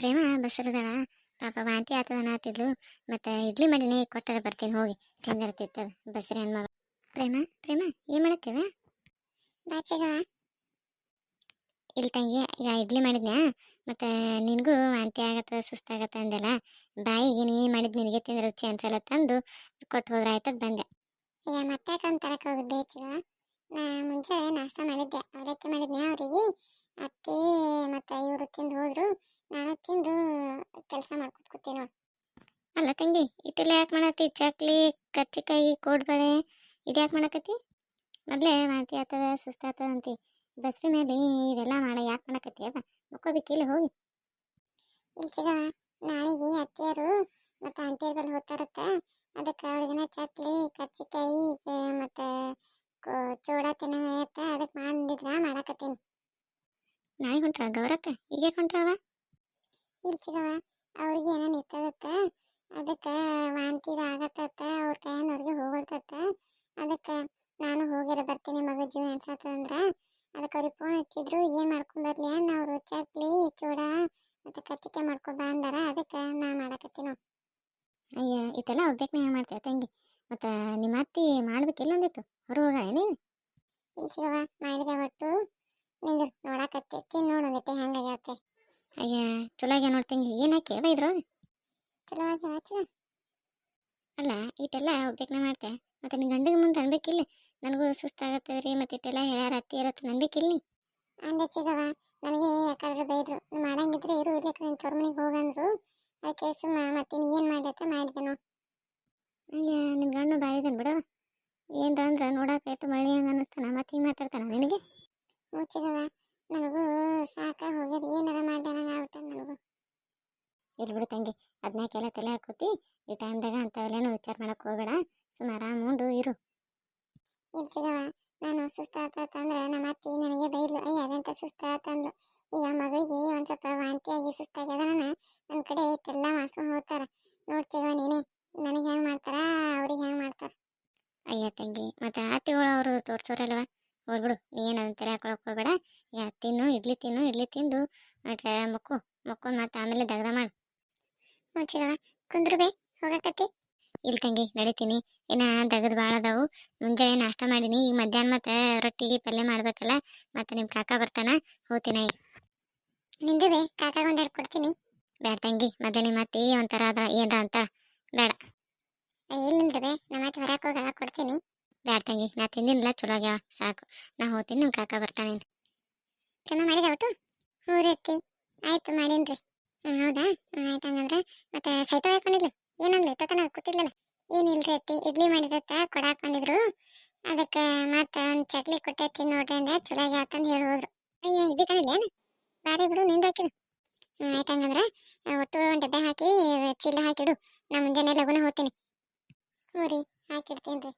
ಪ್ರೇಮ ಬಸರದಳ ಪಾಪ ವಾಂತಿ ಆತದ ಅನ್ನತ್ತಿದ್ಲು. ಮತ್ತೆ ಇಡ್ಲಿ ಮಾಡಿನಿ ಕೊಟ್ಟರೆ ಬರ್ತೀನಿ ಹೋಗಿ ತಿಂದಿರ್ತಿತ್ತದ ಬಸರಿ ಹೆಣ್ಮಗ. ಪ್ರೇಮ ಪ್ರೇಮ ಏನು ಮಾಡತ್ತೇವ ಬಾಚಗ ಇಲ್ಲಿ ತಂಗಿ ಈಗ ಇಡ್ಲಿ ಮಾಡಿದ್ನ್ಯಾ ಮತ್ತು ನಿನಗೂ ವಾಂತಿ ಆಗತ್ತ ಸುಸ್ತಾಗತ್ತ ಅಂದೆಲ್ಲ ಬಾಯಿಗೆ ನೀನು ಮಾಡಿದ್ ನಿನಗೆ ತಿಂದ್ರೆ ರುಚಿ ಅನ್ಸಲ್ಲ ತಂದು ಕೊಟ್ಟು ಹೋದ್ರೆ ಆಯ್ತದ ಬಂದೆ. ಈಗ ಮತ್ತೆ ತರಕ್ಕೆ ಹೋಗಿದ್ದೆ ಚಿಗ. ನಾ ಮುಂಚೆ ನಾಷ್ಟ ಮಾಡಿದ್ದೆ ಅವಲಕ್ಕಿ ಮಾಡಿದ್ನ್ಯಾ ಅವರಿಗೆ ಅತ್ತೆ ಮತ್ತು ಇವರು ತಿಂದು ಹೋದ್ರು. ನಾನು ತಿಂದು ಕೆಲಸ ಮಾಡ್ಕೊತ ಕೂತೀನಿ ನೋಡಿ. ಅಲ್ಲ ತಂಗಿ ಇಟ್ಟೆಲ್ಲ ಯಾಕೆ ಮಾಡತ್ತಿ? ಚಕ್ಲಿ ಕರ್ಚಿಕಾಯಿ ಕೋಡ್ಬಳೆ ಇದ್ಯಾಕೆ ಮಾಡಕತ್ತಿ? ಮೊದಲೇ ವಾಂತಿ ಆಗ್ತದ ಸುಸ್ತಾಗ್ತದ ಅಂತಿ ಬಸ್ರಿ ಮೇಲೆ ಇವೆಲ್ಲ ಯಾಕೆ ಮಾಡಕತ್ತಿ? ಅದ ಮಕ್ಕೋಬೇಕಿಲ್ಲ ಹೋಗಿ. ಇಲ್ಲಿ ಸಿಗ ನಾಳೆಗೆ ಅತ್ತೆಯರು ಮತ್ತು ಆಂಟಿಯರ್ ಬಲ್ಲಿ ಹೋಗ್ತಾರತ್ತ. ಅದಕ್ಕೆ ಅವ್ರಿಗಿನ ಚಕ್ಲಿ ಕರ್ಚಿಕಾಯಿ ಮತ್ತು ಚೂಡ ತಿನ್ನತ್ತ. ಅದಕ್ಕೆ ಮಾಡಿದ್ರ ಮಾಡಕತ್ತೀನಿ. ನಾಳೆ ಹೊಂಟ್ರ ಗೌರಕ್ಕ? ಈಗ ಹೊಂಟ್ರವ? ಇಲ್ಲಿ ಸಿಗವ ಅವ್ರಿಗೆ ಏನೋ ನಿಂತದತ್ತ. ಅದಕ್ಕೆ ವಾಂತಿ ಆಗತ್ತತ್ತ. ಅವ್ರ ಕೈಯವ್ರಿಗೆ ಹೋಗ್ತತ್ತ. ಅದಕ್ಕೆ ನಾನು ಹೋಗಿರ ಬರ್ತೀನಿ ಮಗ ಜೀವ ಅನ್ಸತ್ತಂದ್ರ ಅದಕ್ಕೆ ಅವ್ರಿಗೆ ಫೋನ್ ಹಚ್ಚಿದ್ರು. ಏನು ಮಾಡ್ಕೊಂಬರ್ಲಿ ಅವರು ಚಕ್ಲಿ ಚೂಡ ಮತ್ತು ಕರ್ಚಿಕಾಯಿ ಮಾಡ್ಕೊಂಬ ಅಂದಾರ. ಅದಕ್ಕೆ ನಾ ಮಾಡಕತ್ತೀನಿ. ಅಯ್ಯ ಇಟ್ಟೆಲ್ಲ ಒಬ್ಬೇಕು ಹೆಂಗೆ ಮಾಡ್ತೇವೆ ತಂಗಿ? ಮತ್ತು ನಿಮ್ಮ ಅತ್ತಿ ಮಾಡ್ಬೇಕಿಲ್ಲ ಅಂದಿತ್ತು ಹೊರ ಹೋಗ ಏನೇನು? ಇಲ್ಲಿ ಸಿಗವ ಮಾಡಿದೆ ಒಟ್ಟು ನಿಂದು ನೋಡಕತ್ತಿ ತಿಂದು ನೋಡೋದೈತೆ ಹೆಂಗಾಗ್ಯಾವತ್ತೆ. ಅಯ್ಯ ಚಲೋ ಆಗ್ಯ ನೋಡ್ತಂಗಿ. ಏನು ಹಾಕಿ ಇದ್ರು ಚಲೋ ಆಗ್ಯಾವ. ಅಲ್ಲ ಇಟ್ಟೆಲ್ಲ ಒಬ್ಬೇಕನ ಮಾಡ್ತೆ ಮತ್ತು ನಿನ್ನ ಗಂಡಿಗೆ ಮುಂದೆ ಅನ್ಬೇಕಿಲ್ಲ ನನಗೂ ಸುಸ್ತಾಗತ್ತದ ರೀ ಮತ್ತು ಇಟ್ಟೆಲ್ಲ ಹೇಳ್ಯಾರ ಅತ್ತಿ ಇರತ್ತೆ ಅನ್ಬೇಕಿಲ್ಲ? ಅಂದೆ ಚಿಗವ ನನಗೆ ಯಾಕಾದ್ರೆ ಬೈದ್ರು ಮಾಡಂಗಿದ್ರೆ ಇರು ಇರ್ಲಿಕ್ಕೆ ನಿನ್ನ ತವ್ರ ಮನೆಗೆ ಹೋಗಂದ್ರು. ಅದಕ್ಕೆ ಸುಮ್ಮ ಮತ್ತೆ ನೀ ಏನು ಮಾಡ್ಲತ್ತ ಮಾಡಿದೆ ನೋಡಿ. ಅಯ್ಯ ನಿನ್ನ ಗಂಡು ಬಾಯಿದನ್ ಬಿಡವ. ಏನ್ರ ಅಂದ್ರೆ ನೋಡಕ್ಕೆ ಎಷ್ಟು ಮಳ್ಳಿ ಹಂಗೆ ಅನ್ನಿಸ್ತಾನ ಮತ್ತೆ ಹಿಂಗೆ ಮಾತಾಡ್ತಾನ ನಿನಗೆ? ಹ್ಞೂ ಚಿಗವ ನನಗೂ ಸಾಕ ಹೋಗ್ಯದ ಏನಾರ ಮಾಡ್ಯಾನಂಗೆ ಆಗ್ಬಿಟ್ಟ ನನಗೂ. ಇರ್ಲಿ ಬಿಡು ತಂಗಿ ಅದನ್ನೆಲ್ಲ ತಲೆ ಹಾಕೋತಿ. ಈ ಟೈಮ್ದಾಗ ಅಂಥವೆಲ್ಲೇನು ವಿಚಾರ ಮಾಡಕ್ಕೆ ಹೋಗಬೇಡ. ಸುಮ್ಮ ಆರಾಮ್ ಉಂಡು ಇರು. ಇಲ್ಲಿ ಸಿಗವ ನಾನು ಸುಸ್ತಾತಂದ್ರೆ ನಮ್ಮ ಅತ್ತಿ ನನಗೆ ಬೈದ್ಲು. ಅಯ್ಯ ಅದೆಂತ ಸುಸ್ತಾತಂದ್ಲು. ಈಗ ಮಗಳಿಗೆ ಒಂದು ಸ್ವಲ್ಪ ವಾಂತಿಯಾಗಿ ಸುಸ್ತಾಗ್ಯದ ನನ್ನ ಕಡೆ ಇಟ್ಟೆಲ್ಲ ಮಾಡ್ಸ್ಕೊಂಡು ಹೋಗ್ತಾರೆ. ನೋಡ್ತೀವ ನೀನೇ ನನಗೆ ಹೆಂಗೆ ಮಾಡ್ತಾರ ಅವ್ರಿಗೆ ಹೆಂಗೆ ಮಾಡ್ತಾರೆ. ಅಯ್ಯ ತಂಗಿ ಮತ್ತು ಅತ್ತಿಗಳು ಅವರು ತೋರಿಸೋರಲ್ವ ಹೋಗ್ಬಿಡು. ನೀ ಏನು ಅದನ್ನ ತಲೆ ಹಾಕೊಳಕ್ಕೆ ಹೋಗಬೇಡ. ಈಗ ತಿನ್ನು ಇಡ್ಲಿ ತಿಂದು ಮತ್ತೆ ಮಕ್ಕೊಂಡು ಮತ್ತೆ ಆಮೇಲೆ ದಗದ ಮಾಡು. ಮುಚ್ಚಿಗವ ಕುಂದ್ರು ಬೇ ಹೋಗಕತ್ತಿ. ಇಲ್ಲಿ ತಂಗಿ ನಡಿತೀನಿ. ಇನ್ನು ದಗದು ಭಾಳ ಅದಾವು. ಮುಂಜಾನೆ ನಾಷ್ಟ ಮಾಡೀನಿ. ಈಗ ಮಧ್ಯಾಹ್ನ ಮತ್ತು ರೊಟ್ಟಿಗೆ ಪಲ್ಯ ಮಾಡ್ಬೇಕಲ್ಲ. ಮತ್ತು ನಿಮ್ಮ ಕಾಕ ಬರ್ತಾನ ಹೋಗ್ತೀನಿ. ನಿಂದು ಬೇ ಕಾಕಾಗ ಒಂದೆರಡು ಕೊಡ್ತೀನಿ. ಬೇಡ ತಂಗಿ ಮೊದಲೇ ನಿಮ್ಮ ಅತ್ತಿ ಒಂಥರ ಅದ ಏನ್ರ ಅಂತ ಬೇಡ. ಎಲ್ಲಿಂದ್ರ ಬೇ ನಮ್ಮ ಅತ್ತಿ ಹೊರಕ್ಕೆ ಹೋಗಲ್ಲ ಕೊಡ್ತೀನಿ. ಬೇಡ ತಂಗಿ ನಾ ತಿಂದಿನಿಲ್ಲ ಚಲೋ ಆಗ್ಯಾವ ಸಾಕು. ನಾ ಹೋಗ್ತೀನಿ ನಿಮ್ಮ ಕಾಕ ಬರ್ತಾನೆ. ಚೆನ್ನಾಗಿ ಮಾಡಿದ ಒಟ್ಟು? ಹ್ಞೂ ರೀ ಅತ್ತಿ ಆಯ್ತು ಮಾಡೀನಿ. ಹೌದಾ ಆಯ್ತು ಹಂಗಂದ್ರೆ ಮತ್ತೆ ಸೈತ ಹಾಕೊಂಡಿಲ್ಲ ಏನಂದ್ಲು ತತನ ಕೂತಿರ್ಲಿಲ್ಲ? ಏನಿಲ್ರಿ ಅತ್ತಿ ಇಡ್ಲಿ ಮಾಡಿದತ್ತ ಕೊಡಾಕ್ ಬಂದಿದ್ರು. ಅದಕ್ಕೆ ಮತ್ತೆ ಒಂದು ಚಕ್ಲಿ ಕೊಟ್ಟೆ ತಿಂದು ನೋಡ್ರಿ ಅಂದೆ ಚಲೋ ಆಗ್ಯಾವತ್ತಂದು ಹೇಳಿ ಹೋದ್ರು. ಅಯ್ಯ ಇಡ್ಲಿ ತಂದಿಲ್ಲ ಏನು? ಬಾರಿ ಬಿಡು ನಿಂದು ಹಾಕಿದು. ಆಯ್ತು ಹಂಗಂದ್ರೆ ಒಟ್ಟು ಒಂದು ಡಬ್ಬೆ ಹಾಕಿ ಚೀಲ ಹಾಕಿಡು. ನಾ ಮುಂಜಾನೆ ಲಗುನ ಹೋಗ್ತೀನಿ. ಹ್ಞೂ ರೀ ಹಾಕಿಡ್ತೀನಿ ರೀ.